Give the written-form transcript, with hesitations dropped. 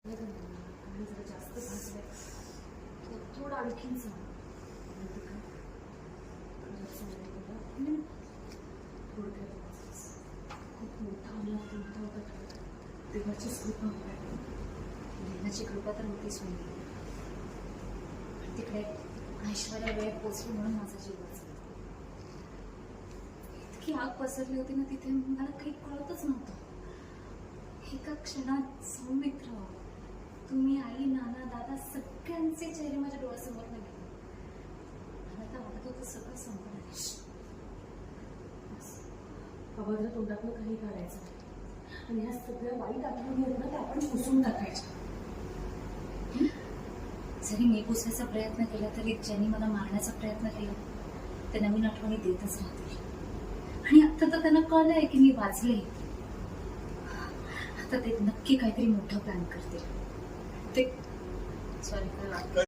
आणि जरा जास्त भाजलंय तर थोडं आणखीन सांग खूप मोठा होता देवाचीच कृपा होती. देवाची कृपा तर होतीच नाही. पण तिकडे ऐश्वर्या वेळेत पोचली म्हणून माझा जीव वाचला. इतकी आग पसरली होती ना तिथे, मला काही कळतच नव्हतं. एका क्षणात सौमित्र, तुम्ही, आई, नाना, दादा सगळ्यांचे चेहरे माझ्या डोळ्यासमोर गेले. मला तर वाटत होतं सगळं संपलं. अभद्र तोंडातनं काही काढायचं नाही. आणि ह्या सगळ्या वाईट आठवणी आहेत ना त्या आपण पुसून टाकायच्या. जरी मी पुसायचा प्रयत्न केला तरी ज्यांनी मला मारण्याचा प्रयत्न केला ते नवीन आठवणी देतच राहतील. आणि आता तर त्यांना कळलंय की मी वाचले. आता ते नक्की काहीतरी मोठं प्लॅन करतील. ते सॉरी